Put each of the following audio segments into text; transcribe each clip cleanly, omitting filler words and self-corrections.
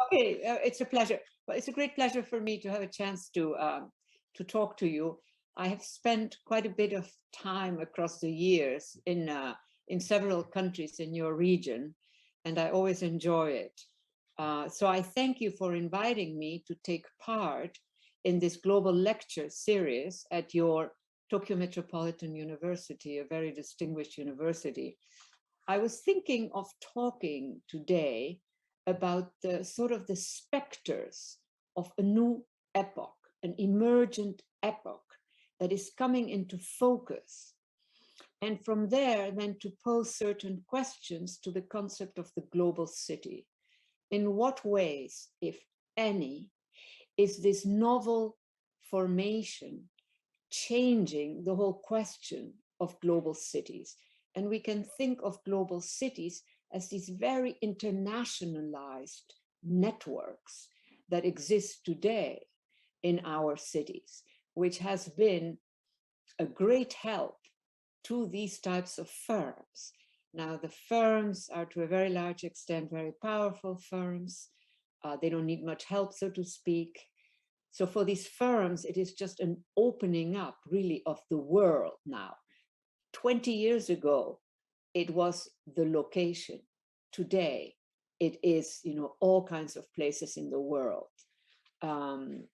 Okay, it's a pleasure. Well, it's a great pleasure for me to have a chance to talk to you. I have spent quite a bit of time across the years in several countries in your region, and I always enjoy it. So I thank you for inviting me to take part in this global lecture series at your Tokyo Metropolitan University, a very distinguished university. I was thinking of talking today about the sort of the specters of a new epoch, an emergent epoch that is coming into focus. And from there, then to pose certain questions to the concept of the global city. In what ways, if any, is this novel formation changing the whole question of global cities? And we can think of global cities as these very internationalized networks that exist today in our cities, which has been a great help to these types of firms. Now, the firms are to a very large extent very powerful firms. They don't need much help, so to speak. So for these firms, it is just an opening up really of the world now. 20 years ago, it was the location. Today, it is, all kinds of places in the world. And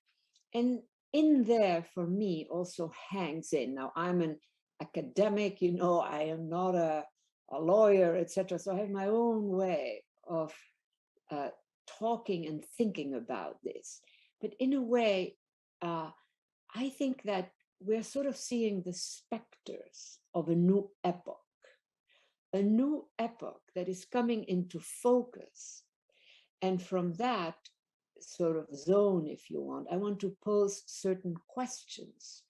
in there, for me, also hangs in. Now, I'm an academic, I am not a lawyer, etc. So I have my own way of talking and thinking about this. But in a way, I think that we're sort of seeing the specters of a new epoch that is coming into focus. And from that sort of zone, if you want, I want to pose certain questions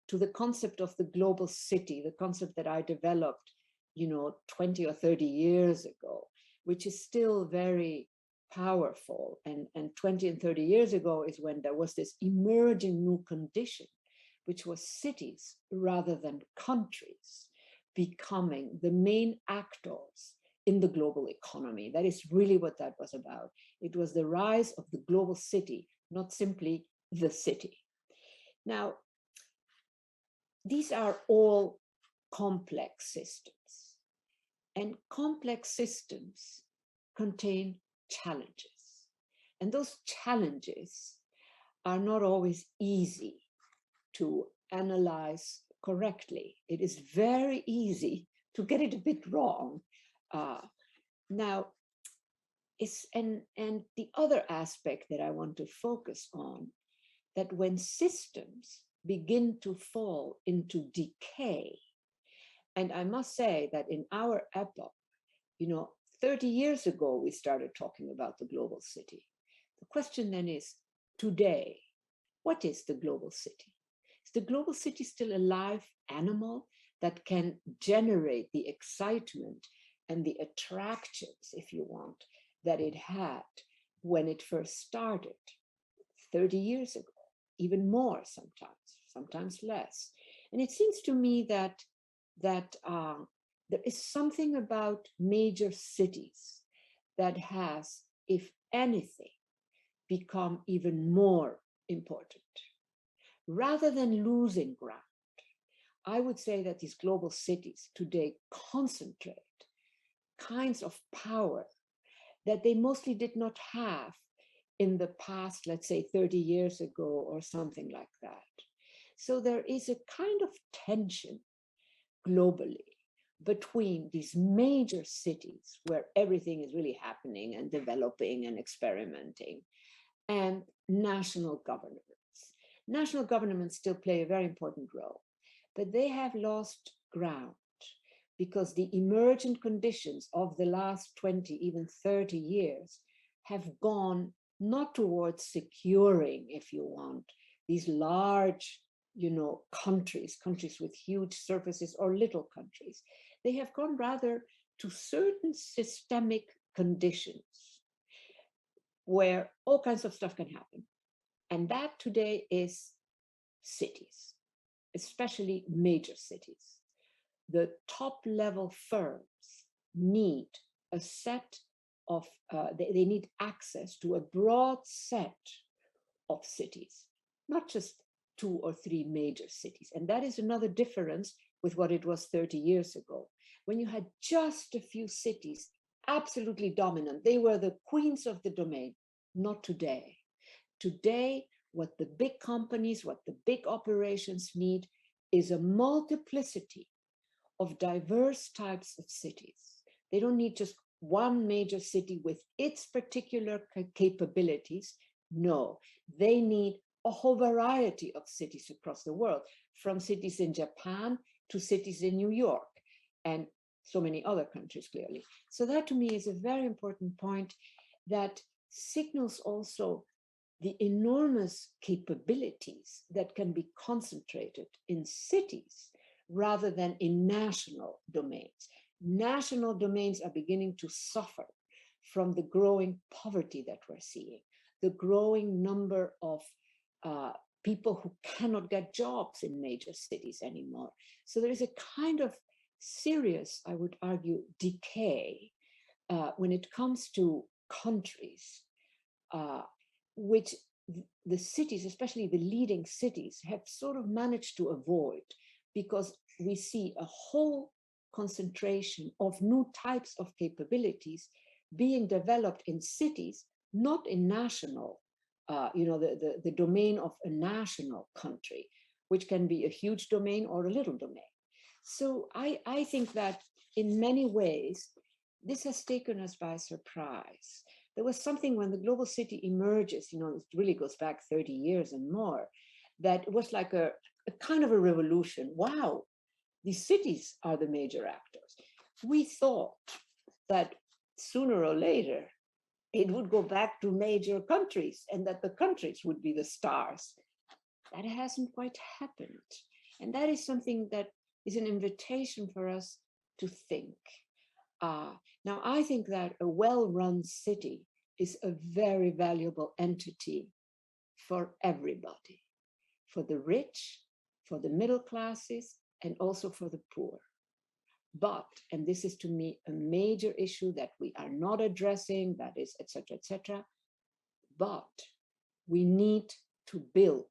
to the concept of the global city, the concept that I developed, 20 or 30 years ago, which is still very powerful. And 20 and 30 years ago is when there was this emerging new condition, which was cities rather than countries becoming the main actors in the global economy. That is really what that was about. It was the rise of the global city, not simply the city. Now, these are all complex systems, and complex systems contain challenges. And those challenges are not always easy to analyze correctly. It is very easy to get it a bit wrong. Now, and the other aspect that I want to focus on, that when systems begin to fall into decay, and I must say that in our epoch, 30 years ago, we started talking about the global city. The question then is, today, what is the global city? Is the global city still a live animal that can generate the excitement and the attractions, if you want, that it had when it first started 30 years ago, even more sometimes less? And it seems to me that there is something about major cities that has, if anything, become even more important. Rather than losing ground, I would say that these global cities today concentrate kinds of power that they mostly did not have in the past, let's say 30 years ago or something like that. So there is a kind of tension globally between these major cities where everything is really happening and developing and experimenting, and national governments. National governments still play a very important role, but they have lost ground because the emergent conditions of the last 20, even 30 years have gone not towards securing, if you want, these large countries with huge surfaces, or little countries. They have gone rather to certain systemic conditions where all kinds of stuff can happen. And that today is cities, especially major cities. The top level firms need a set of, they need access to a broad set of cities, not just 2 or 3 major cities. And that is another difference with what it was 30 years ago, when you had just a few cities absolutely dominant. They were the queens of the domain. Not today. Today, what the big companies, what the big operations need is a multiplicity of diverse types of cities. They don't need just one major city with its particular capabilities. No, they need a whole variety of cities across the world, from cities in Japan to cities in New York, and so many other countries, clearly. So that to me is a very important point that signals also the enormous capabilities that can be concentrated in cities rather than in national domains. National domains are beginning to suffer from the growing poverty that we're seeing, the growing number of people who cannot get jobs in major cities anymore. So there is a kind of serious, I would argue, decay when it comes to countries, which the cities, especially the leading cities, have sort of managed to avoid, because we see a whole concentration of new types of capabilities being developed in cities, not in national, the domain of a national country, which can be a huge domain or a little domain. So I think that in many ways, this has taken us by surprise. There was something when the global city emerges, it really goes back 30 years and more, that it was like a kind of a revolution. Wow, these cities are the major actors. We thought that sooner or later, it would go back to major countries and that the countries would be the stars. That hasn't quite happened. And that is something that is an invitation for us to think. Now, I think that a well-run city is a very valuable entity for everybody, for the rich, for the middle classes, and also for the poor. But, and this is to me a major issue that we are not addressing, that is, etc., but we need to build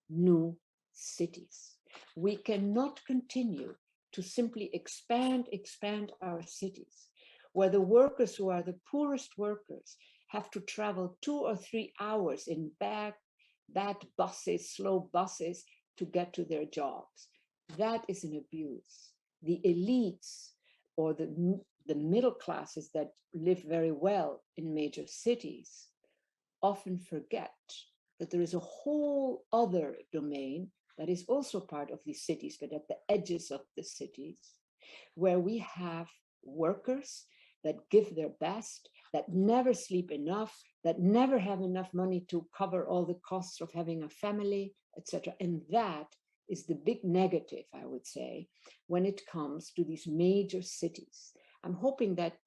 new cities. We cannot continue to simply expand our cities, where the workers who are the poorest workers have to travel 2 or 3 hours in bad buses, slow buses, to get to their jobs. That is an abuse. The elites or the middle classes that live very well in major cities often forget that there is a whole other domain that is also part of these cities, but at the edges of the cities, where we have workers that give their best, that never sleep enough, that never have enough money to cover all the costs of having a family, etc. And that is the big negative, I would say, when it comes to these major cities. I'm hoping that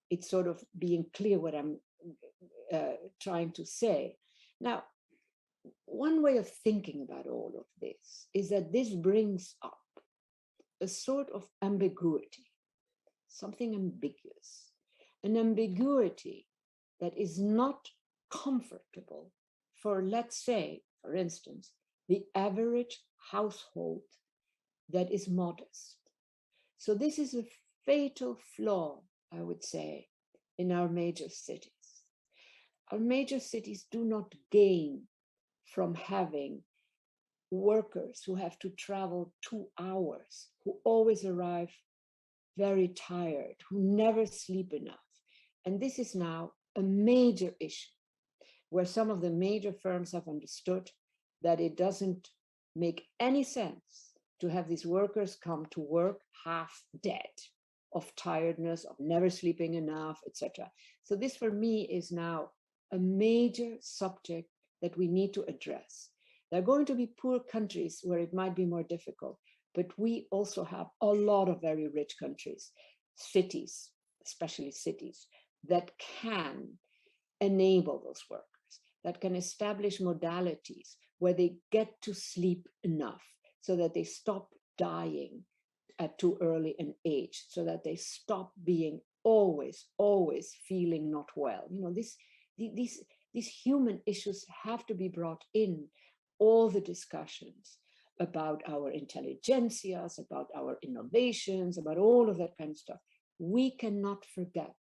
it's sort of being clear what I'm trying to say. Now, one way of thinking about all of this is that this brings up a sort of ambiguity, something ambiguous, an ambiguity that is not comfortable for, let's say, for instance, the average household that is modest. So this is a fatal flaw, I would say, in our major cities. Our major cities do not gain from having workers who have to travel 2 hours, who always arrive very tired, who never sleep enough. And this is now a major issue, where some of the major firms have understood that it doesn't make any sense to have these workers come to work half dead of tiredness, of never sleeping enough, etc. So this for me is now a major subject that we need to address. There are going to be poor countries where it might be more difficult, but we also have a lot of very rich countries, cities, especially cities, that can enable those workers, that can establish modalities where they get to sleep enough so that they stop dying at too early an age, so that they stop being always feeling not well. You know, these human issues have to be brought in all the discussions about our intelligentsias, about our innovations, about all of that kind of stuff. We cannot forget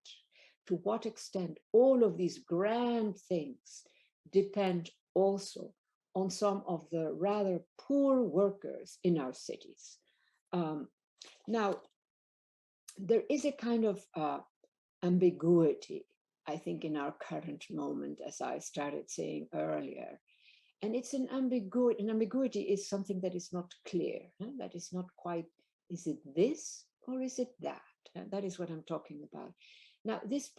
to what extent all of these grand things depend also on some of the rather poor workers in our cities. Now, there is a kind of ambiguity, I think, in our current moment, as I started saying earlier. And it's an ambiguity. An ambiguity is something that is not clear, that is not quite, is it this or is it that? That is what I'm talking about. Now, this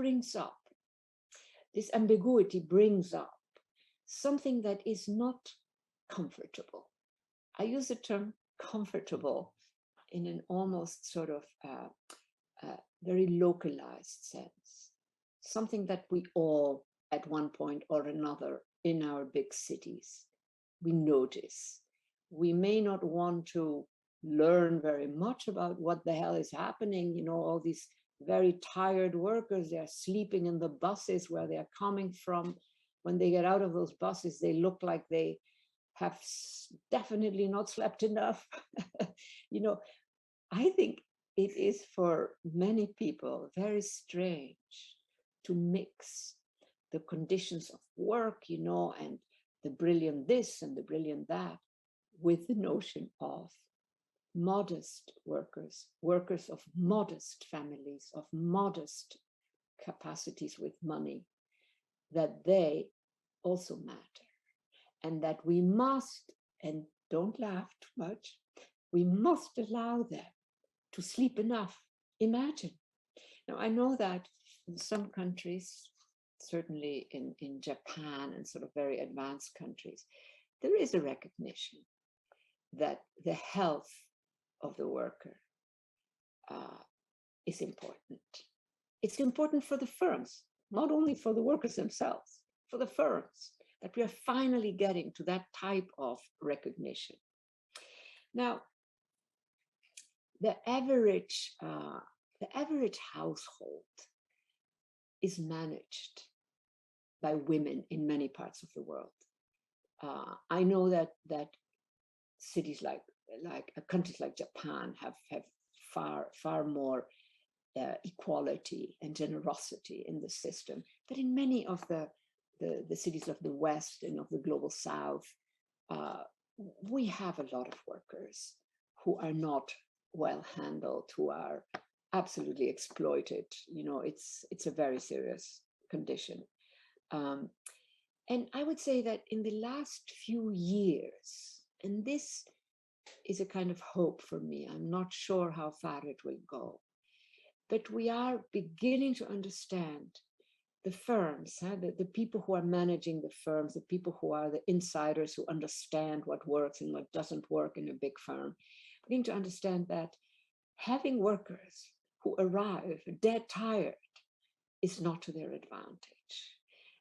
ambiguity brings up something that is not comfortable. I use the term comfortable in an almost sort of very localized sense, something that we all at one point or another in our big cities, we notice. We may not want to learn very much about what the hell is happening, you know, all these very tired workers, they are sleeping in the buses where they are coming from. When they get out of those buses, they look like they have definitely not slept enough. You know, I think it is for many people very strange to mix the conditions of work, you know, and the brilliant this and the brilliant that with the notion of modest workers, workers of modest families, of modest capacities with money, that they also matter. And that we must, and don't laugh too much, we must allow them to sleep enough. Imagine. Now, I know that in some countries, certainly in Japan and sort of very advanced countries, there is a recognition that the health of the worker is important. It's important for the firms, not only for the workers themselves, for the firms, that we are finally getting to that type of recognition. Now, the average household is managed by women in many parts of the world. I know that cities like countries like Japan have far more equality and generosity in the system. But in many of the cities of the West and of the global South, we have a lot of workers who are not well handled, who are absolutely exploited. You know, it's a very serious condition. And I would say that in the last few years, and this is a kind of hope for me, I'm not sure how far it will go, but we are beginning to understand the firms, the people who are managing the firms, the people who are the insiders who understand what works and what doesn't work in a big firm, beginning to understand that having workers who arrive dead tired is not to their advantage.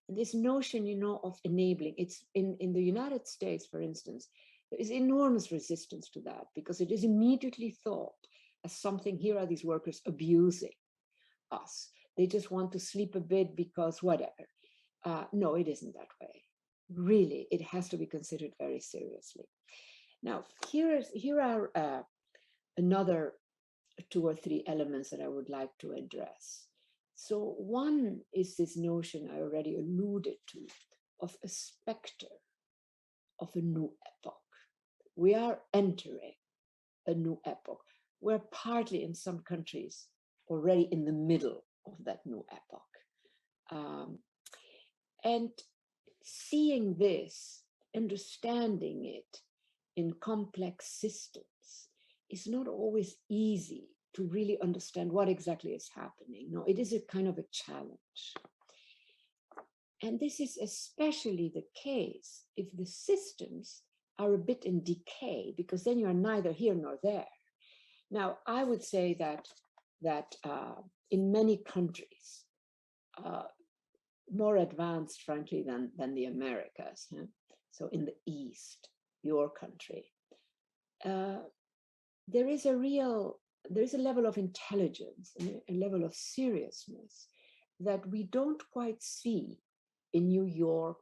And this notion, you know, of enabling, it's in the United States, for instance, there is enormous resistance to that because it is immediately thought as something, here are these workers abusing us. They just want to sleep a bit because whatever. No, it isn't that way. Really, it has to be considered very seriously. Now, here are another 2 or 3 elements that I would like to address. So one is this notion I already alluded to of a specter of a new epoch. We are entering a new epoch. We're partly in some countries already in the middle of that new epoch. And seeing this, understanding it in complex systems is not always easy to really understand what exactly is happening. No, it is a kind of a challenge. And this is especially the case if the systems are a bit in decay, because then you are neither here nor there. Now, I would say that in many countries, more advanced, frankly, than the Americas, so in the East, your country, there is a real there's a level of intelligence and a level of seriousness that we don't quite see in New York,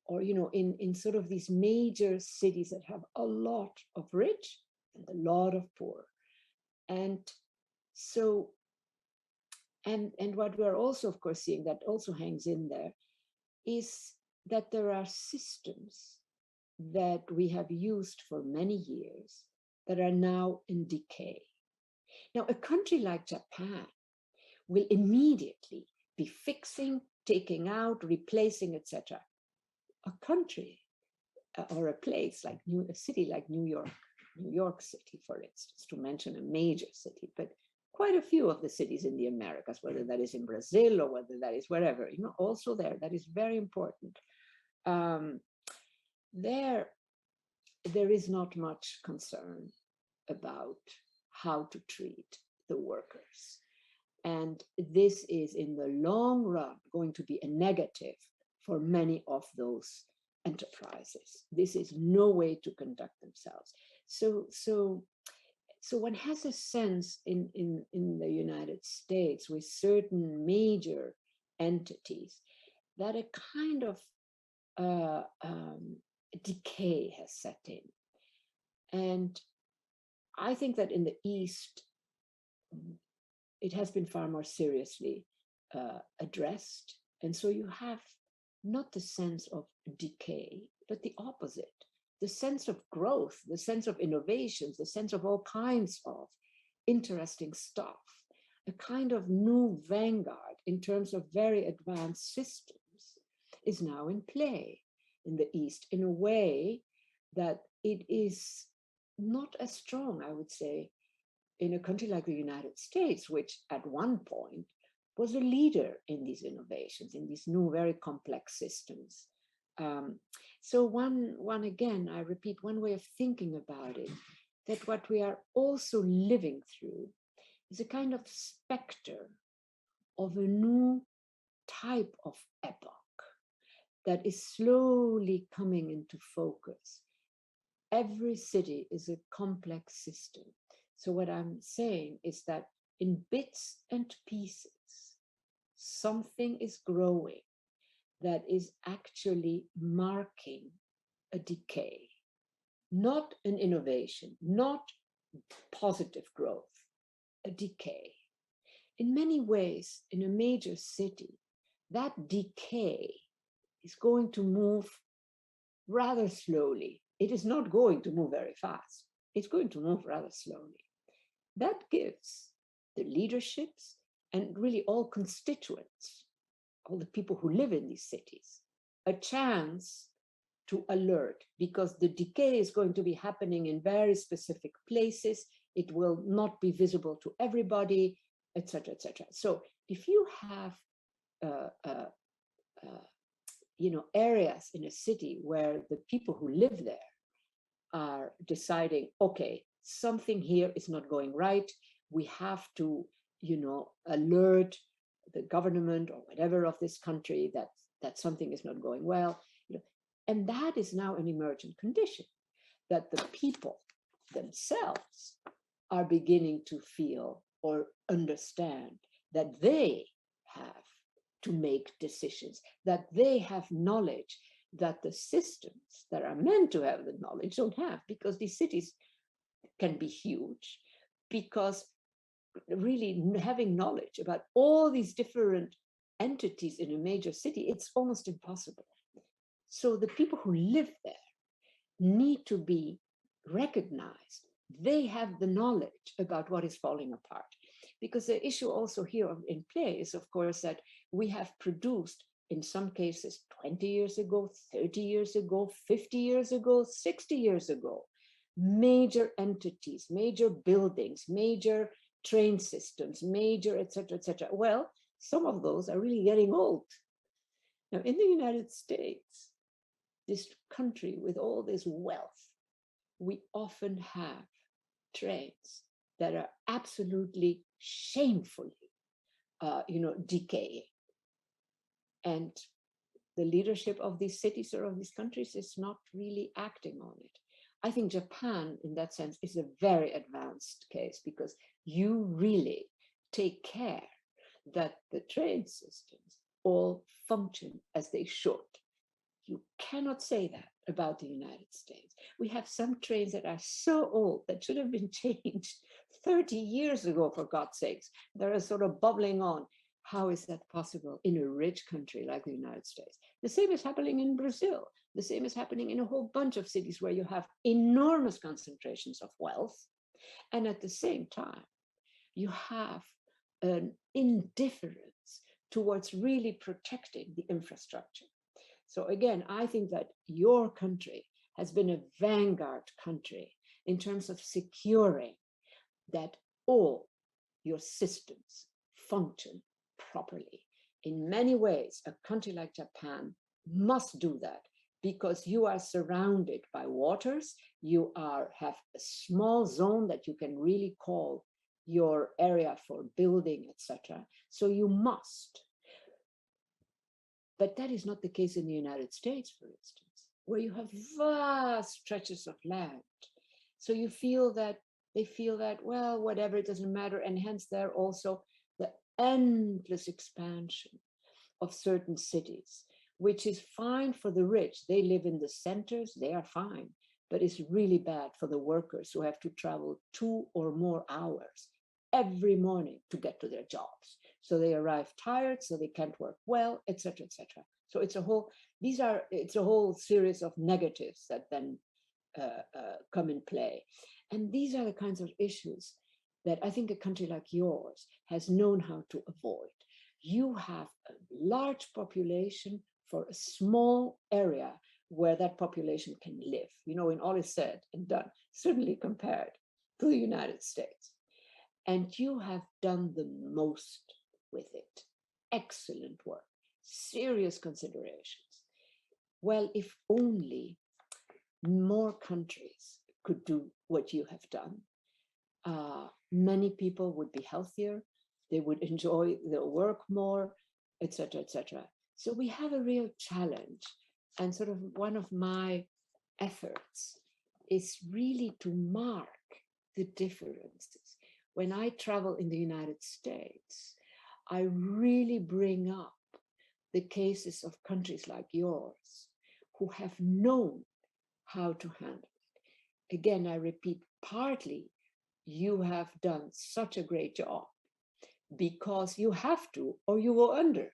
or in sort of these major cities that have a lot of rich and a lot of poor. And so, and what we're also, of course, seeing that also hangs in there is that there are systems that we have used for many years that are now in decay. Now, a country like Japan will immediately be fixing, taking out, replacing, etc. A country or a place like a city like New York City, for instance, to mention a major city, but quite a few of the cities in the Americas, whether that is in Brazil or whether that is wherever, also there, that is very important. There is not much concern about how to treat the workers. And this is in the long run going to be a negative for many of those enterprises. This is no way to conduct themselves. So one has a sense in the United States with certain major entities that a kind of decay has set in. And I think that in the East, it has been far more seriously addressed. And so you have not the sense of decay, but the opposite, the sense of growth, the sense of innovations, the sense of all kinds of interesting stuff, a kind of new vanguard in terms of very advanced systems is now in play in the East in a way that it is not as strong, I would say, in a country like the United States, which at one point was a leader in these innovations, in these new, very complex systems. So one again, I repeat, one way of thinking about it, that what we are also living through is a kind of specter of a new type of epoch that is slowly coming into focus. Every city is a complex system. So what I'm saying is that in bits and pieces, something is growing that is actually marking a decay, not an innovation, not positive growth, a decay. In many ways, in a major city, that decay is going to move rather slowly. It is not going to move very fast. It's going to move rather slowly. That gives the leaderships and really all constituents, all the people who live in these cities, a chance to alert, because the decay is going to be happening in very specific places. It will not be visible to everybody, etc., etc. So if you have areas in a city where the people who live there are deciding, okay, something here is not going right, we have to, alert the government or whatever of this country that something is not going well, and that is now an emergent condition, that the people themselves are beginning to feel or understand that they have to make decisions, that they have knowledge that the systems that are meant to have the knowledge don't have, because these cities can be huge, because really having knowledge about all these different entities in a major city, it's almost impossible. So the people who live there need to be recognized. They have the knowledge about what is falling apart. Because the issue also here in play is, of course, that we have produced, in some cases, 20 years ago, 30 years ago, 50 years ago, 60 years ago, major entities, major buildings, major train systems, major, et cetera, et cetera. Well, some of those are really getting old. Now, in the United States, this country with all this wealth, we often have trains that are absolutely shamefully, decaying. And the leadership of these cities or of these countries is not really acting on it. I think Japan, in that sense, is a very advanced case because you really take care that the train systems all function as they should. You cannot say that about the United States. We have some trains that are so old that should have been changed 30 years ago, for God's sakes. They're sort of bubbling on. How is that possible in a rich country like the United States? The same is happening in Brazil. The same is happening in a whole bunch of cities where you have enormous concentrations of wealth. And at the same time, you have an indifference towards really protecting the infrastructure. So again, I think that your country has been a vanguard country in terms of securing that all your systems function properly. In many ways, a country like Japan must do that because you are surrounded by waters, you have a small zone that you can really call your area for building, etc. So you must. But that is not the case in the United States, for instance, where you have vast stretches of land. So you feel that they feel that, well, whatever, it doesn't matter. And hence there also the endless expansion of certain cities, which is fine for the rich. They live in the centers, they are fine, but it's really bad for the workers who have to travel 2 or more hours every morning to get to their jobs. So they arrive tired, so they can't work well, etc., etc. So it's a whole series of negatives that then come in play. And these are the kinds of issues that I think a country like yours has known how to avoid. You have a large population for a small area where that population can live, when all is said and done, certainly compared to the United States. And you have done the most with it. Excellent work, serious considerations. Well, if only more countries could do what you have done, many people would be healthier, they would enjoy their work more, etc., etc. So we have a real challenge, and sort of one of my efforts is really to mark the differences. When I travel in the United States, I really bring up the cases of countries like yours who have known how to handle it. Again, I repeat, partly you have done such a great job because you have to, or you go under.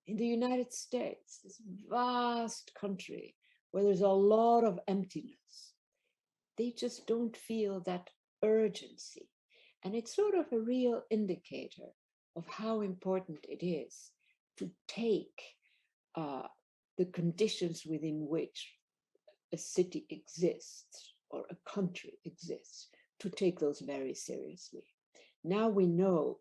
In the United States, this vast country where there's a lot of emptiness, they just don't feel that urgency. And it's sort of a real indicator of how important it is to take the conditions within which a city exists or a country exists, to take those very seriously. Now we know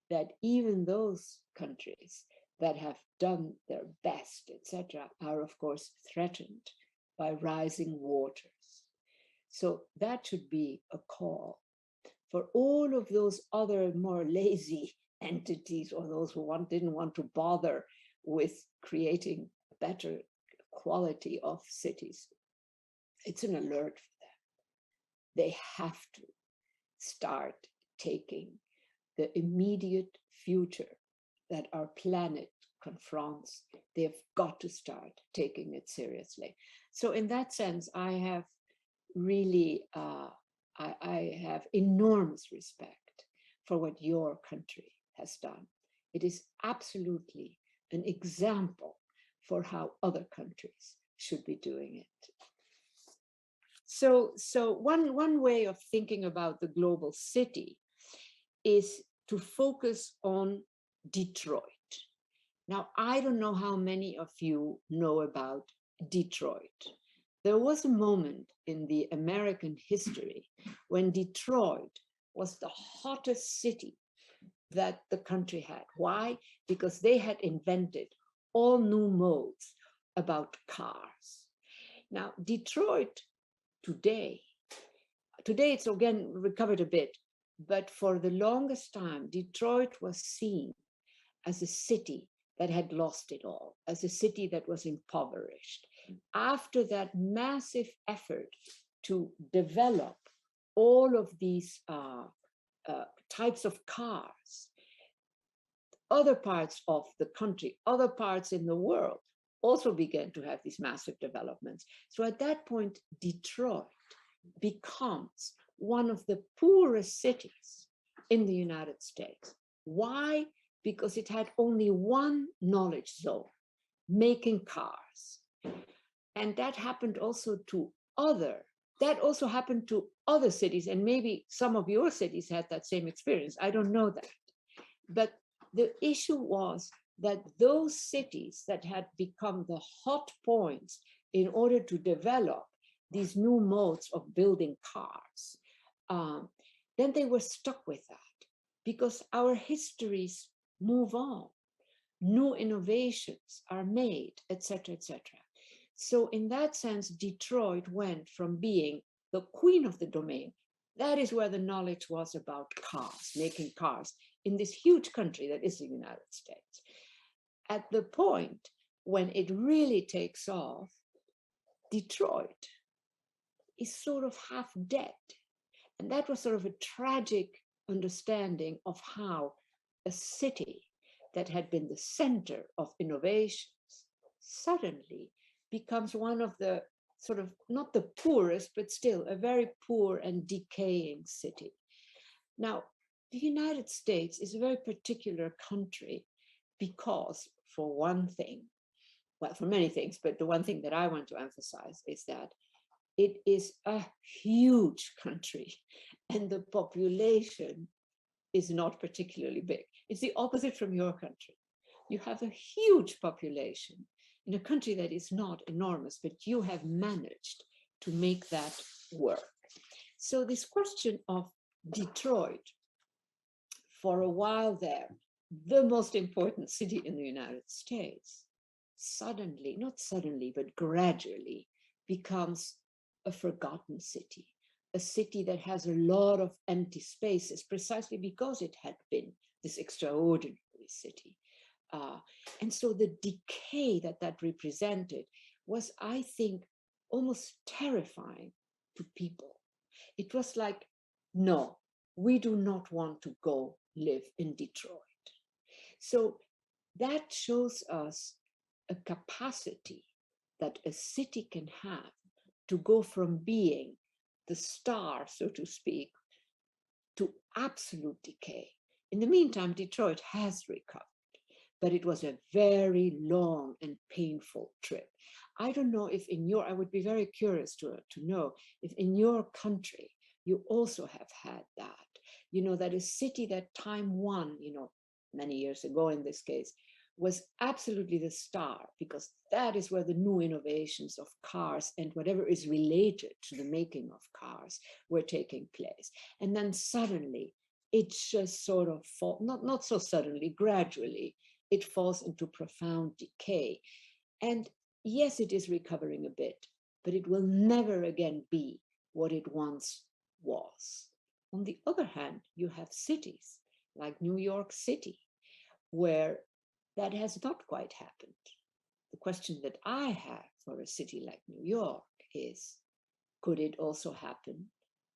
that even those countries that have done their best, etc., are of course threatened by rising waters. So that should be a call for all of those other more lazy entities, or those who didn't want to bother with creating a better quality of cities. It's an alert for them. They have to start taking the immediate future that our planet confronts. They've got to start taking it seriously. So in that sense, I have really, I have enormous respect for what your country has done. It is absolutely an example for how other countries should be doing it. So one way of thinking about the global city is to focus on Detroit. Now, I don't know how many of you know about Detroit. There was a moment in the American history when Detroit was the hottest city that the country had. Why? Because they had invented all new modes about cars. Now, Detroit today it's again recovered a bit, but for the longest time, Detroit was seen as a city that had lost it all, as a city that was impoverished. After that massive effort to develop all of these types of cars, other parts of the country, other parts in the world also began to have these massive developments. So at that point, Detroit becomes one of the poorest cities in the United States. Why? Because it had only one knowledge zone, making cars. And that happened also to other cities, and maybe some of your cities had that same experience. I don't know that. But the issue was that those cities that had become the hot points in order to develop these new modes of building cars, then they were stuck with that because our histories move on, new innovations are made, etc., etc. So in that sense, Detroit went from being the queen of the domain. That is where the knowledge was about cars, making cars in this huge country that is the United States. At the point when it really takes off, Detroit is sort of half dead. And that was sort of a tragic understanding of how a city that had been the center of innovations suddenly becomes one of the sort of, not the poorest, but still a very poor and decaying city. Now, the United States is a very particular country because, for one thing, well, for many things, but the one thing that I want to emphasize is that it is a huge country and the population is not particularly big. It's the opposite from your country. You have a huge population in a country that is not enormous, but you have managed to make that work. So this question of Detroit, for a while there, the most important city in the United States, suddenly, not suddenly, but gradually becomes a forgotten city, a city that has a lot of empty spaces precisely because it had been this extraordinary city. And so the decay that represented was, I think, almost terrifying to people. It was like, no, we do not want to go live in Detroit. So that shows us a capacity that a city can have to go from being the star, so to speak, to absolute decay. In the meantime, Detroit has recovered, but it was a very long and painful trip. I don't know if I would be very curious to know if in your country, you also have had that, that a city that time one, many years ago in this case, was absolutely the star, because that is where the new innovations of cars and whatever is related to the making of cars were taking place. And then suddenly it just sort of not so suddenly, gradually, it falls into profound decay. And yes, it is recovering a bit, but it will never again be what it once was. On the other hand, you have cities like New York City, where that has not quite happened. The question that I have for a city like New York is, could it also happen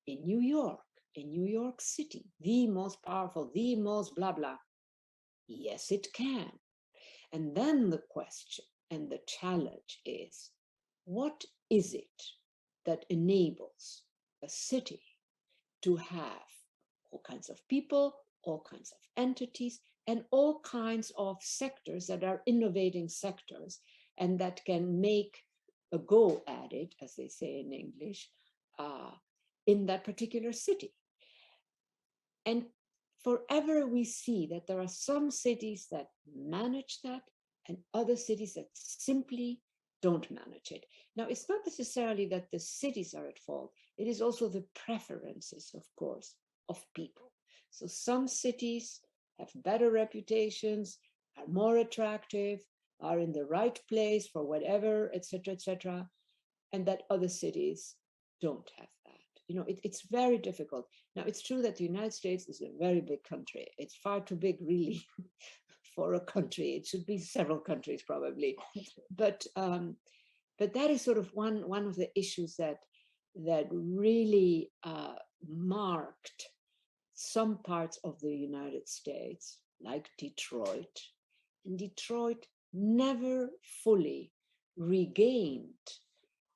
in New York City, the most powerful, the most blah, blah? Yes, it can. And then the question and the challenge is, what is it that enables a city to have all kinds of people, all kinds of entities, and all kinds of sectors that are innovating sectors and that can make a go at it, as they say in English, in that particular city? And forever we see that there are some cities that manage that and other cities that simply don't manage it. Now, it's not necessarily that the cities are at fault. It is also the preferences, of course, of people. So some cities have better reputations, are more attractive, are in the right place for whatever, etc., and that other cities don't have that. It's very difficult. Now, it's true that the United States is a very big country. It's far too big, really, for a country. It should be several countries, probably. But that is sort of one of the issues that that really marked some parts of the United States, like Detroit. And Detroit never fully regained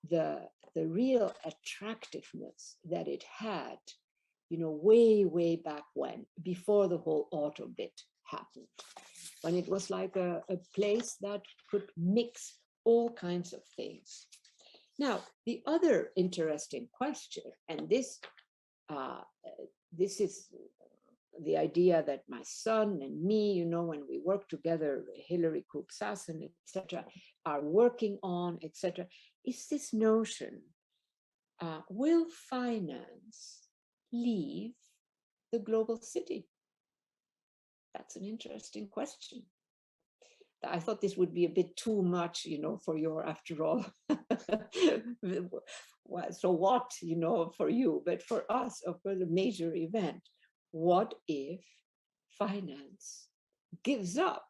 the real attractiveness that it had, way back when, before the whole auto bit happened, when it was like a place that could mix all kinds of things. Now, the other interesting question, and this is the idea that my son and me, when we work together, Hillary Cook Sassen, etc., are working on, etc., is this notion, will finance leave the global city? That's an interesting question. I thought this would be a bit too much, for your, after all. So what, for you, but for us, of course, a major event. What if finance gives up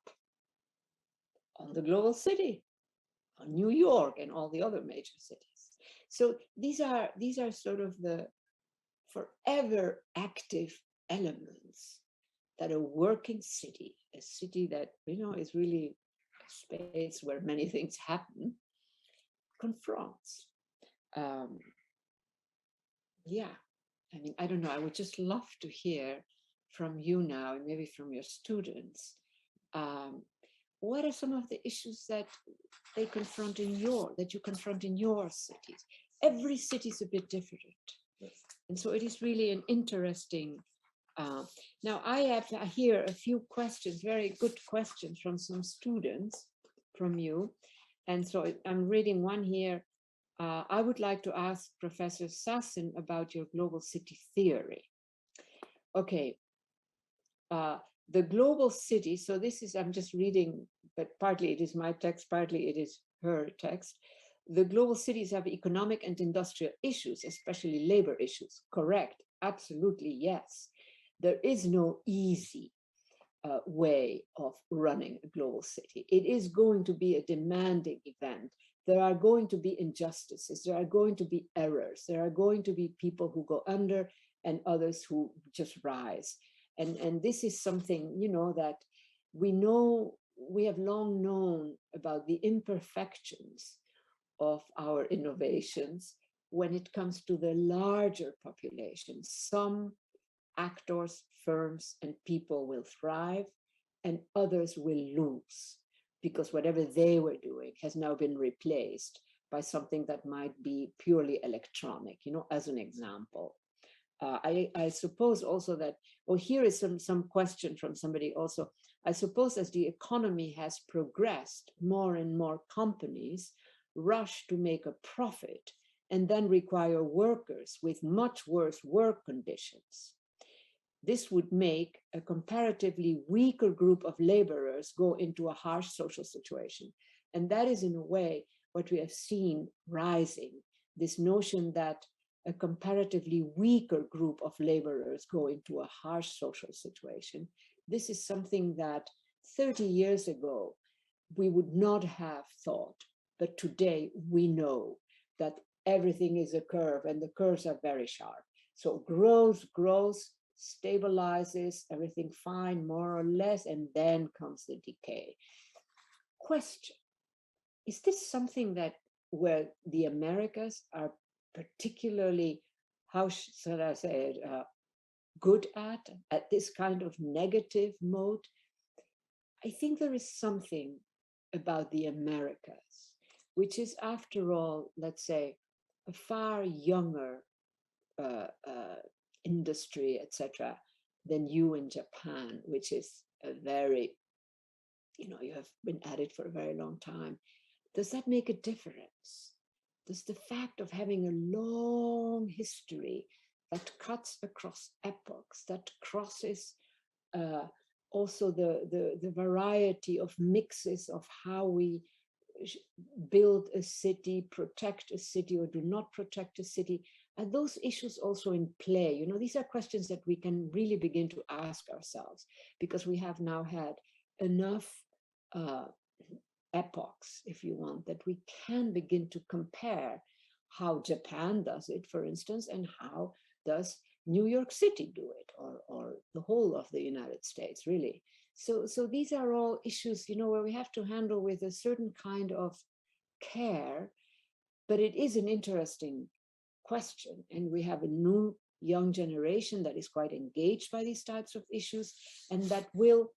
on the global city, on New York and all the other major cities? So these are sort of the forever active elements that a working city, a city that, is really a space where many things happen, confronts. Yeah, I mean, I don't know, I would just love to hear from you now, and maybe from your students, what are some of the issues that you confront in your cities? Every city is a bit different. Yes. And so it is really an interesting, now I have here a few questions, very good questions from some students from you. And so I'm reading one here. I would like to ask Professor Sassen about your global city theory. Okay, the global city, so this is, I'm just reading, but partly it is my text, partly it is her text. The global cities have economic and industrial issues, especially labor issues. Correct, absolutely, yes. There is no easy way of running a global city. It is going to be a demanding event. There are going to be injustices. There are going to be errors. There are going to be people who go under and others who just rise. And this is something, that we know, we have long known about the imperfections of our innovations when it comes to the larger population. Some actors, firms, and people will thrive, and others will lose, because whatever they were doing has now been replaced by something that might be purely electronic, as an example. I suppose also that, here is some question from somebody also. I suppose as the economy has progressed, more and more companies rush to make a profit and then require workers with much worse work conditions. This would make a comparatively weaker group of laborers go into a harsh social situation. And that is in a way what we have seen rising, this notion that a comparatively weaker group of laborers go into a harsh social situation. This is something that 30 years ago, we would not have thought, but today we know that everything is a curve and the curves are very sharp. So growth stabilizes, everything fine, more or less, and then comes the decay. Question, is this something that where the Americas are particularly, how should I say it, good at this kind of negative mode? I think there is something about the Americas, which is, after all, let's say, a far younger industry, etc., than you in Japan, which is a very, you have been at it for a very long time. Does that make a difference? Does the fact of having a long history that cuts across epochs, that crosses also the variety of mixes of how we build a city, protect a city, or do not protect a city, are those issues also in play? These are questions that we can really begin to ask ourselves, because we have now had enough epochs, if you want, that we can begin to compare how Japan does it, for instance, and how does New York City do it, or the whole of the United States, really. So these are all issues, where we have to handle with a certain kind of care, but it is an interesting question. And we have a new young generation that is quite engaged by these types of issues, and that will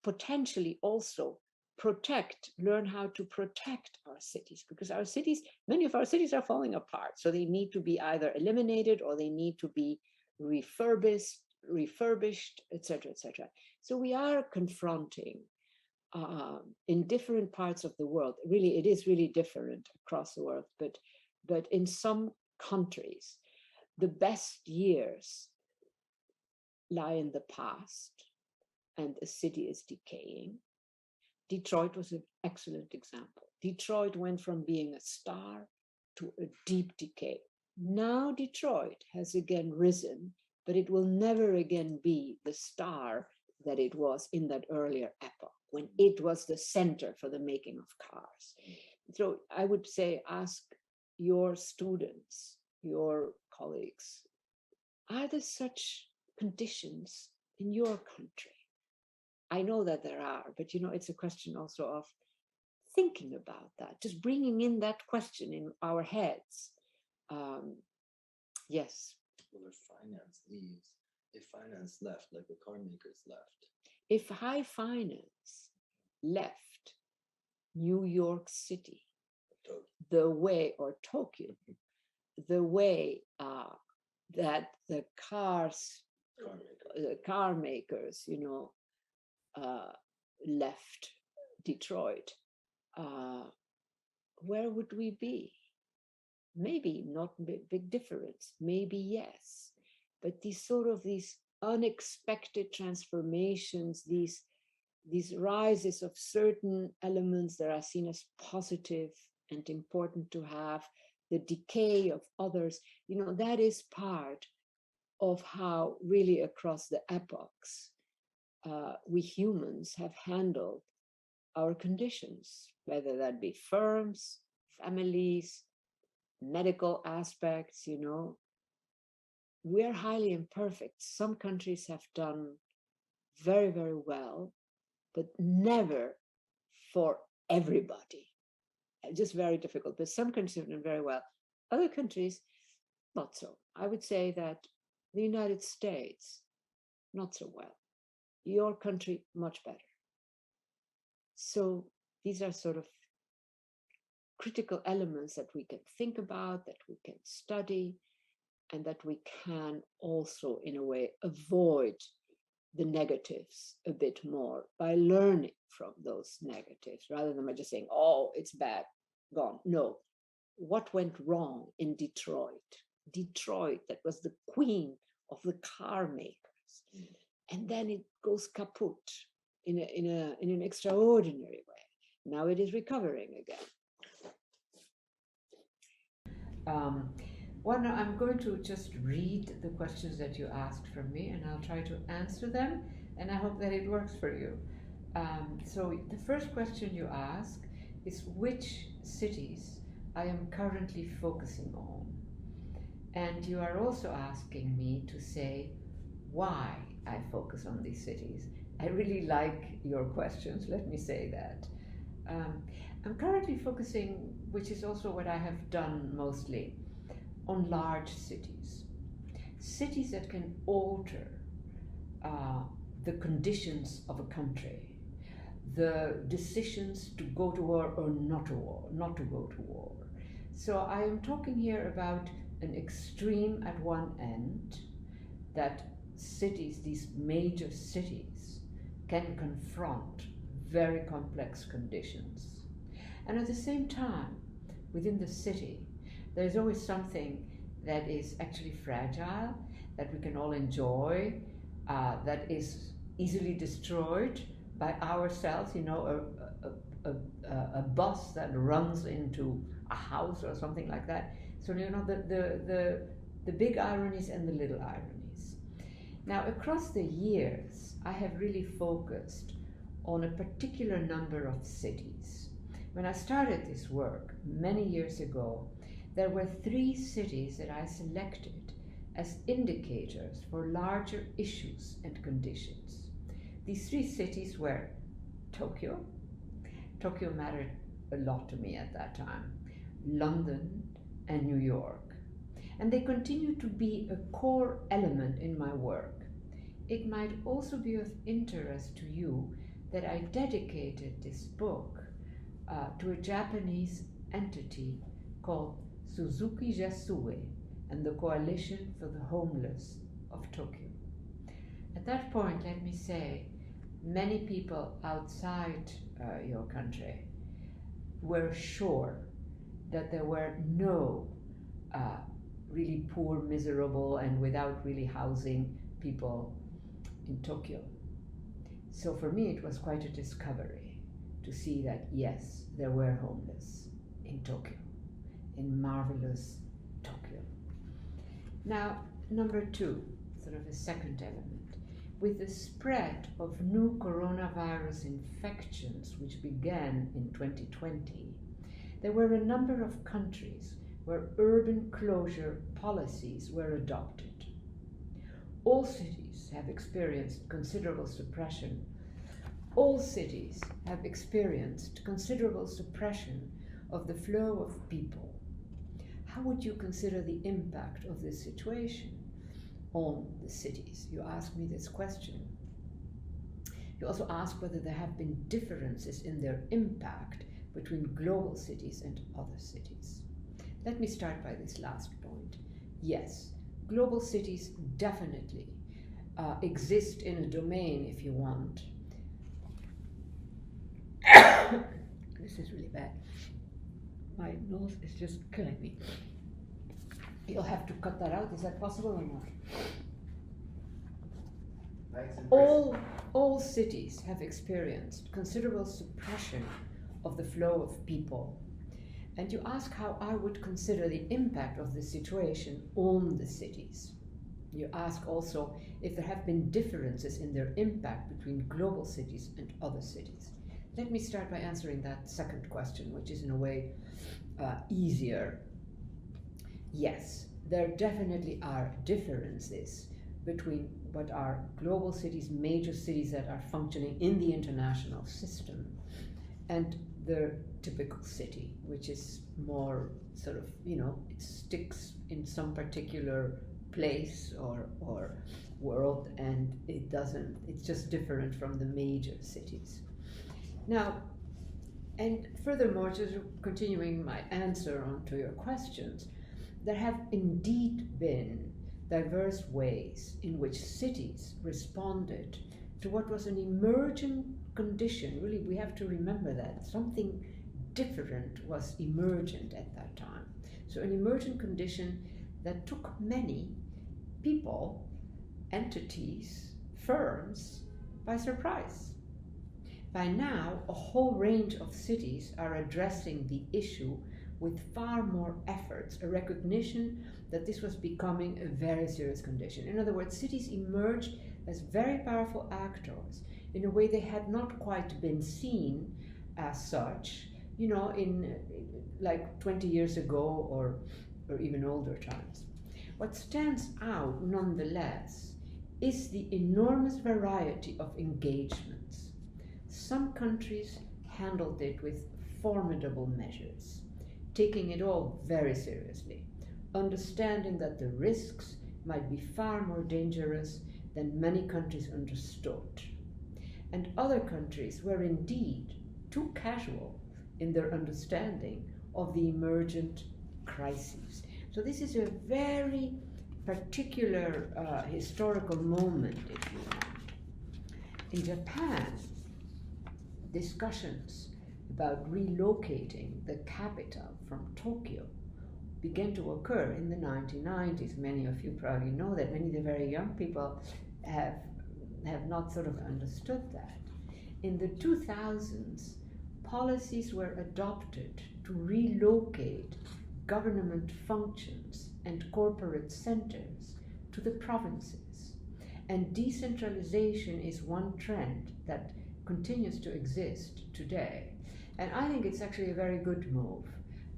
potentially also learn how to protect our cities, because many of our cities are falling apart. So they need to be either eliminated or they need to be refurbished, etc., etc. So we are confronting in different parts of the world. Really, it is really different across the world, but in some countries, the best years lie in the past and the city is decaying. Detroit was an excellent example. Detroit went from being a star to a deep decay. Now Detroit has again risen, but it will never again be the star that it was in that earlier epoch, when it was the center for the making of cars. So I would say, ask your students, your colleagues, are there such conditions in your country? I know that there are, but it's a question also of thinking about that, just bringing in that question in our heads. Yes. Well, if finance leaves, if finance left, like the car makers left. If high finance left New York City, the way, or Tokyo, the way that the car makers, left Detroit, where would we be? Maybe not big difference, maybe yes, but these unexpected transformations, these rises of certain elements that are seen as positive and important to have, the decay of others, that is part of how really across the epochs we humans have handled our conditions, whether that be firms, families, medical aspects. We are highly imperfect. Some countries have done very, very well, but never for everybody. Just very difficult, but some countries have done very well. Other countries, not so. I would say that the United States, not so well. Your country, much better. So these are sort of critical elements that we can think about, that we can study, and that we can also, in a way, avoid the negatives a bit more by learning from those negatives, rather than by just saying, oh, it's bad, gone. No. What went wrong in Detroit? Detroit, that was the queen of the car makers. And then it goes kaput in an extraordinary way. Now it is recovering again. Well, I'm going to just read the questions that you asked from me, and I'll try to answer them, and I hope that it works for you. So the first question you ask is which cities I am currently focusing on. And you are also asking me to say why I focus on these cities. I really like your questions, let me say that. I'm currently focusing, which is also what I have done mostly, on large cities. Cities that can alter the conditions of a country, the decisions to go to war or not to go to war. So I am talking here about an extreme at one end, that cities, these major cities, can confront very complex conditions. And at the same time, within the city, there's always something that is actually fragile, that we can all enjoy, that is easily destroyed by ourselves, a bus that runs into a house or something like that. So, the big ironies and the little ironies. Now, across the years, I have really focused on a particular number of cities. When I started this work many years ago, there were 3 cities that I selected as indicators for larger issues and conditions. These 3 cities were Tokyo. Tokyo mattered a lot to me at that time. London and New York. And they continue to be a core element in my work. It might also be of interest to you that I dedicated this book to a Japanese entity called Suzuki Jasue and the Coalition for the Homeless of Tokyo. At that point, let me say, many people outside your country were sure that there were no really poor, miserable, and without really housing people in Tokyo. So for me, it was quite a discovery to see that, yes, there were homeless in Tokyo, in marvelous Tokyo. Now, number 2, sort of a second element. With the spread of new coronavirus infections, which began in 2020, there were a number of countries where urban closure policies were adopted. All cities have experienced considerable suppression. All cities have experienced considerable suppression of the flow of people. How would you consider the impact of this situation on the cities? You ask me this question. You also ask whether there have been differences in their impact between global cities and other cities. Let me start by this last point. Yes, global cities definitely exist in a domain, if you want. This is really bad. My nose is just killing me. You'll have to cut that out. Is that possible or not? All cities have experienced considerable suppression of the flow of people. And you ask how I would consider the impact of this situation on the cities. You ask also if there have been differences in their impact between global cities and other cities. Let me start by answering that second question, which is in a way easier. Yes, there definitely are differences between what are global cities, major cities that are functioning in the international system, and the typical city, which is more sort of, it sticks in some particular place or world, and it's just different from the major cities. Now, and furthermore, just continuing my answer onto your questions, there have indeed been diverse ways in which cities responded to what was an emergent condition. Really, we have to remember that something different was emergent at that time. So an emergent condition that took many people, entities, firms by surprise. By now, a whole range of cities are addressing the issue with far more efforts, a recognition that this was becoming a very serious condition. In other words, cities emerged as very powerful actors in a way they had not quite been seen as such, in like 20 years ago or even older times. What stands out, nonetheless, is the enormous variety of engagements. Some countries handled it with formidable measures, taking it all very seriously, understanding that the risks might be far more dangerous than many countries understood. And other countries were indeed too casual in their understanding of the emergent crises. So this is a very particular historical moment, if you want. In Japan, discussions about relocating the capital from Tokyo began to occur in the 1990s. Many of you probably know that. Many of the very young people have not sort of understood that. In the 2000s, policies were adopted to relocate government functions and corporate centers to the provinces. And decentralization is one trend that continues to exist today. And I think it's actually a very good move.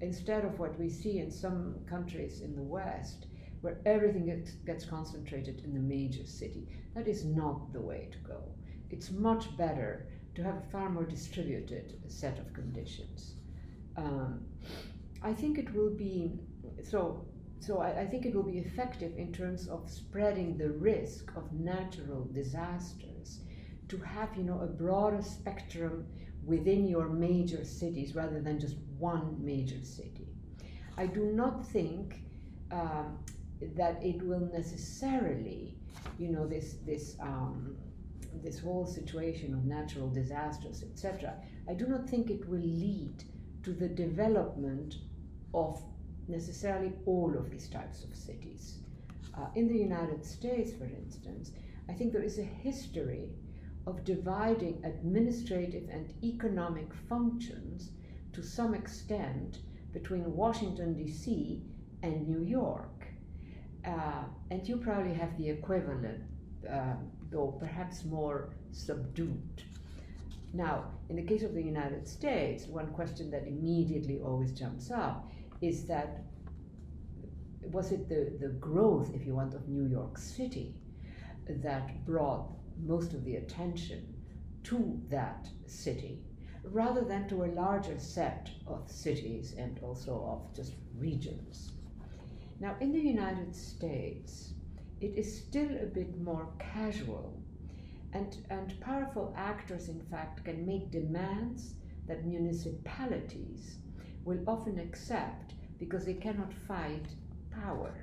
instead of what we see in some countries in the West, where everything gets concentrated in the major city. That is not the way to go. It's much better to have a far more distributed set of conditions. I think it will be I think it will be effective in terms of spreading the risk of natural disasters, to have a broader spectrum within your major cities rather than just one major city. I do not think that it will necessarily, this whole situation of natural disasters, etc. I do not think it will lead to the development of necessarily all of these types of cities. In the United States, for instance, I think there is a history of dividing administrative and economic functions to some extent between Washington, D.C. and New York. And you probably have the equivalent, though perhaps more subdued. Now, in the case of the United States, one question that immediately always jumps up is that, was it the growth, if you want, of New York City that brought most of the attention to that city, rather than to a larger set of cities and also of just regions? Now, in the United States, it is still a bit more casual, and powerful actors, in fact, can make demands that municipalities will often accept because they cannot fight power.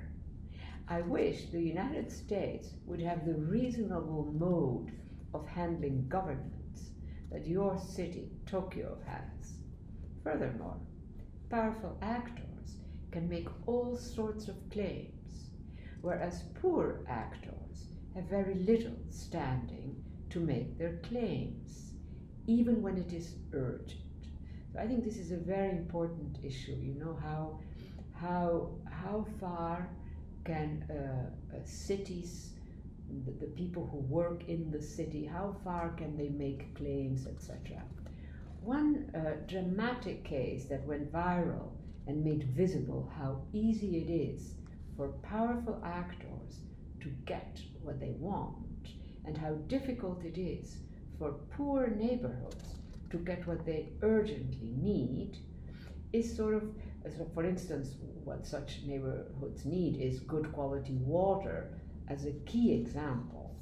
I wish the United States would have the reasonable mode of handling governance that your city, Tokyo, has. Furthermore, powerful actors can make all sorts of claims, whereas poor actors have very little standing to make their claims, even when it is urgent. So I think this is a very important issue, how far can cities, the people who work in the city, how far can they make claims, etc. One dramatic case that went viral and made visible how easy it is for powerful actors to get what they want, and how difficult it is for poor neighborhoods to get what they urgently need, is for instance, what such neighborhoods need is good quality water as a key example.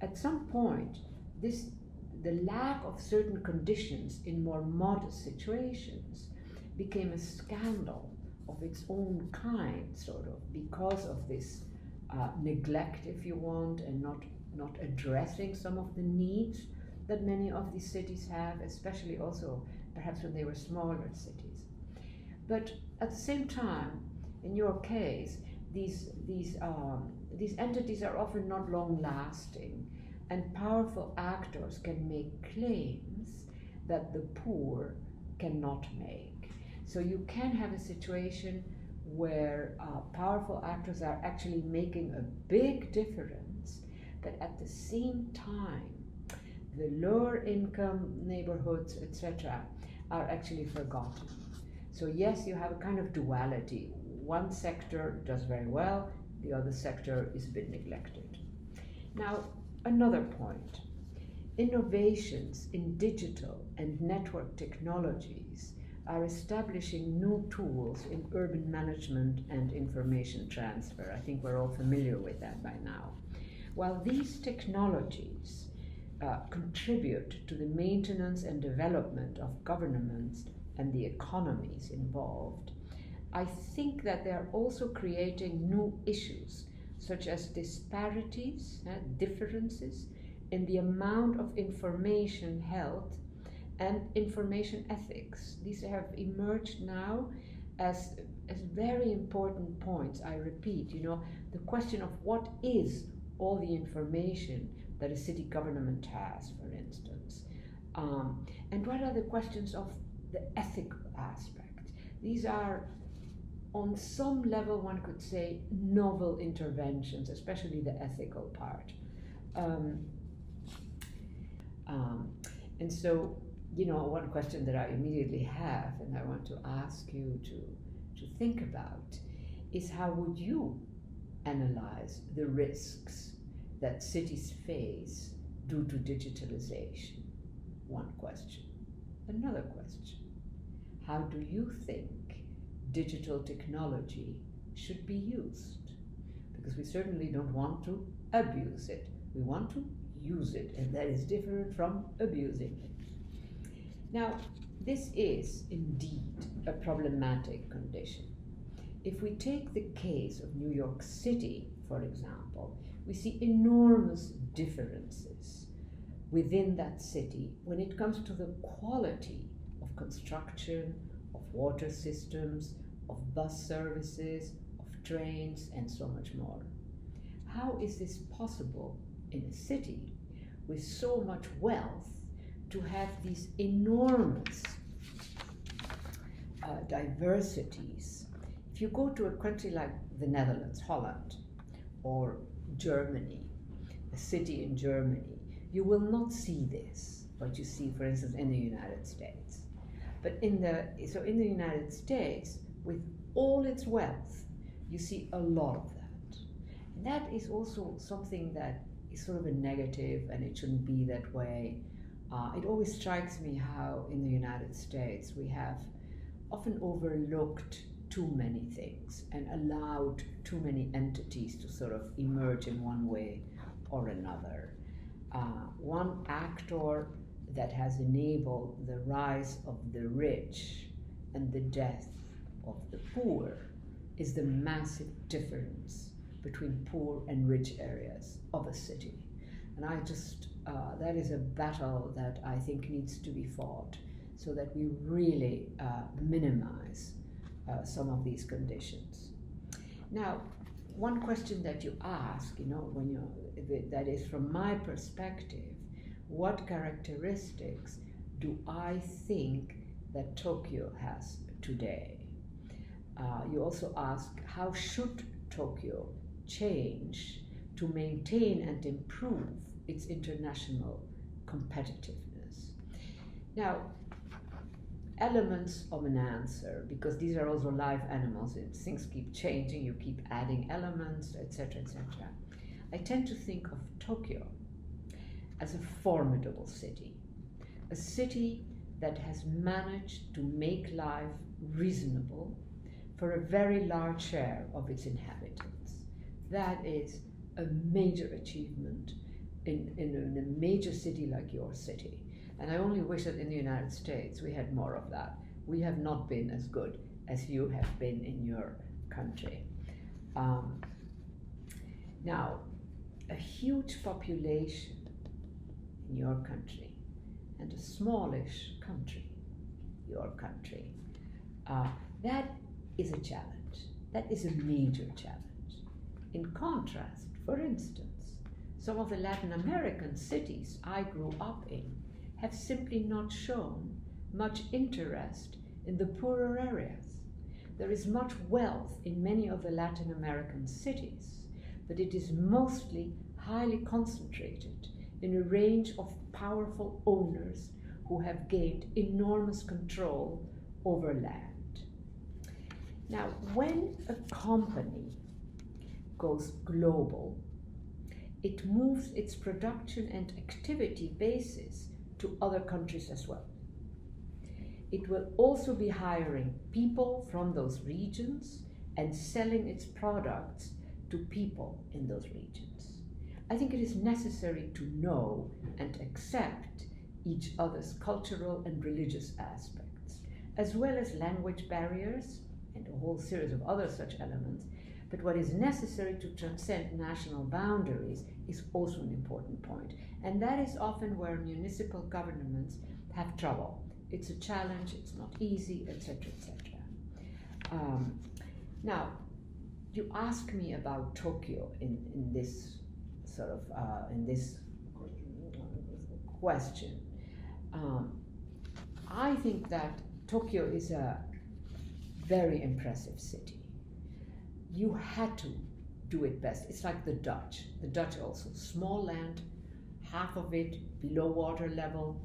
At some point, the lack of certain conditions in more modest situations became a scandal of its own kind, because of this neglect, if you want, and not addressing some of the needs that many of these cities have, especially also perhaps when they were smaller cities. But at the same time, in your case, these entities are often not long-lasting, and powerful actors can make claims that the poor cannot make. So you can have a situation where powerful actors are actually making a big difference, but at the same time, the lower income neighborhoods, etc., are actually forgotten. So yes, you have a kind of duality. One sector does very well, the other sector is a bit neglected. Now, another point. Innovations in digital and network technologies are establishing new tools in urban management and information transfer. I think we're all familiar with that by now. While these technologies contribute to the maintenance and development of governments and the economies involved, I think that they're also creating new issues, such as disparities, differences in the amount of information held and information ethics. These have emerged now as very important points. I repeat, the question of what is all the information that a city government has, for instance, and what are the questions of the ethical aspect. These are, on some level, one could say, novel interventions, especially the ethical part. And so one question that I immediately have, and I want to ask you to think about, is how would you analyze the risks that cities face due to digitalization? One question. Another question. How do you think digital technology should be used? Because we certainly don't want to abuse it. We want to use it, and that is different from abusing it. Now, this is indeed a problematic condition. If we take the case of New York City, for example, we see enormous differences within that city when it comes to the quality of construction, of water systems, of bus services, of trains, and so much more. How is this possible in a city with so much wealth to have these enormous diversities? If you go to a country like the Netherlands, Holland, or Germany, a city in Germany, you will not see this, what you see, for instance, in the United States. But in the United States, with all its wealth, you see a lot of that. And that is also something that is sort of a negative, and it shouldn't be that way. It always strikes me how in the United States we have often overlooked too many things and allowed too many entities to sort of emerge in one way or another. One actor that has enabled the rise of the rich and the death of the poor is the massive difference between poor and rich areas of a city. And that is a battle that I think needs to be fought so that we really minimize some of these conditions. Now, one question that you ask, that is from my perspective, what characteristics do I think that Tokyo has today? You also ask, how should Tokyo change to maintain and improve its international competitiveness? Now, elements of an answer, because these are also live animals, things keep changing, you keep adding elements, etc., etc. I tend to think of Tokyo as a formidable city, a city that has managed to make life reasonable for a very large share of its inhabitants. That is a major achievement in a major city like your city. And I only wish that in the United States we had more of that. We have not been as good as you have been in your country. Now, a huge population in your country and a smallish country, your country, that is a challenge. That is a major challenge. In contrast, for instance, some of the Latin American cities I grew up in have simply not shown much interest in the poorer areas. There is much wealth in many of the Latin American cities, but it is mostly highly concentrated in a range of powerful owners who have gained enormous control over land. Now, when a company goes global, it moves its production and activity bases to other countries as well. It will also be hiring people from those regions and selling its products to people in those regions. I think it is necessary to know and accept each other's cultural and religious aspects, as well as language barriers and a whole series of other such elements. But what is necessary to transcend national boundaries is also an important point. And that is often where municipal governments have trouble. It's a challenge, it's not easy, etc., etc. Now, you ask me about Tokyo in this sort of, in this question. I think that Tokyo is a very impressive city. You had to do it best. It's like the Dutch. The Dutch also, small land, half of it below water level,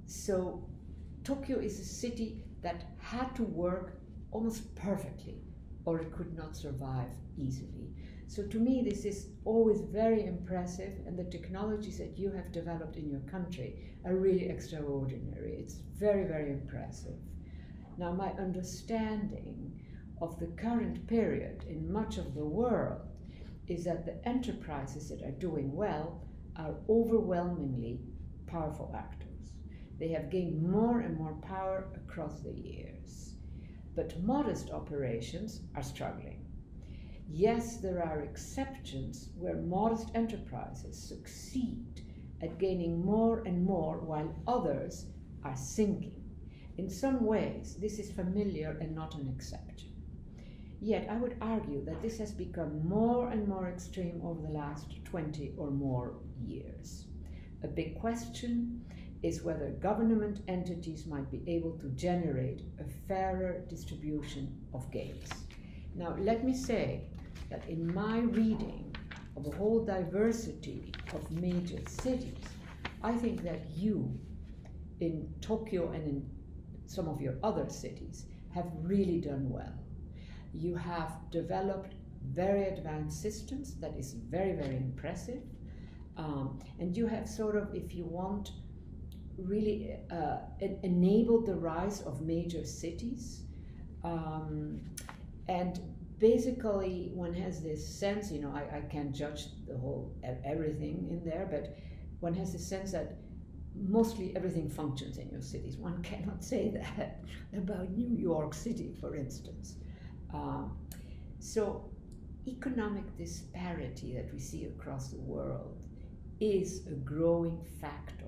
So Tokyo is a city that had to work almost perfectly, or it could not survive easily. So to me, this is always very impressive, and the technologies that you have developed in your country are really extraordinary. It's very, very impressive. Now, my understanding of the current period in much of the world is that the enterprises that are doing well are overwhelmingly powerful actors. They have gained more and more power across the years. But modest operations are struggling. Yes, there are exceptions where modest enterprises succeed at gaining more and more while others are sinking. In some ways, this is familiar and not an exception. Yet, I would argue that this has become more and more extreme over the last 20 or more years. A big question is whether government entities might be able to generate a fairer distribution of gains. Now, let me say that in my reading of the whole diversity of major cities, I think that you, in Tokyo and in some of your other cities, have really done well. You have developed very advanced systems that is very, very impressive. And you have sort of, if you want, really enabled the rise of major cities. And basically, one has this sense, you know, I can't judge the whole, everything in there, but one has the sense that mostly everything functions in your cities. One cannot say that about New York City, for instance. So economic disparity that we see across the world is a growing factor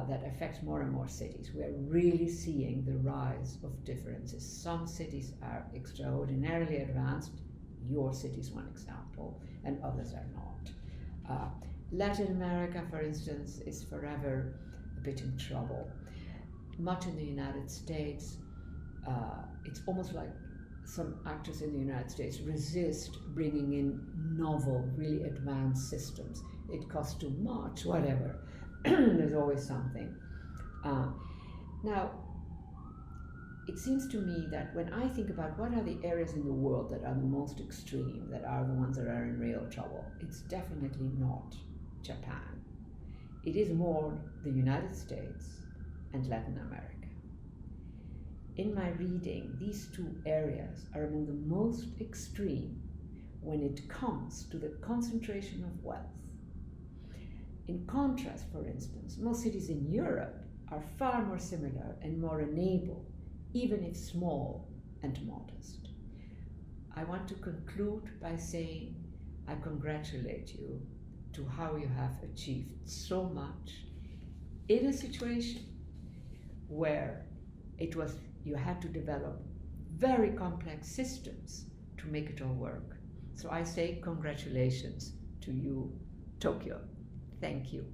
that affects more and more cities. We are really seeing the rise of differences. Some cities are extraordinarily advanced. Your city is one example, and others are not. Latin America, for instance, is forever a bit in trouble. Much in the United States, it's almost like some actors in the United States resist bringing in novel, really advanced systems. It costs too much, whatever. There's always something. Now, it seems to me that when I think about what are the areas in the world that are the most extreme, that are the ones that are in real trouble, it's definitely not Japan. It is more the United States and Latin America. In my reading, these two areas are among the most extreme when it comes to the concentration of wealth. In contrast, for instance, most cities in Europe are far more similar and more enabled, even if small and modest. I want to conclude by saying I congratulate you to how you have achieved so much in a situation where you had to develop very complex systems to make it all work. So I say congratulations to you, Tokyo. Thank you.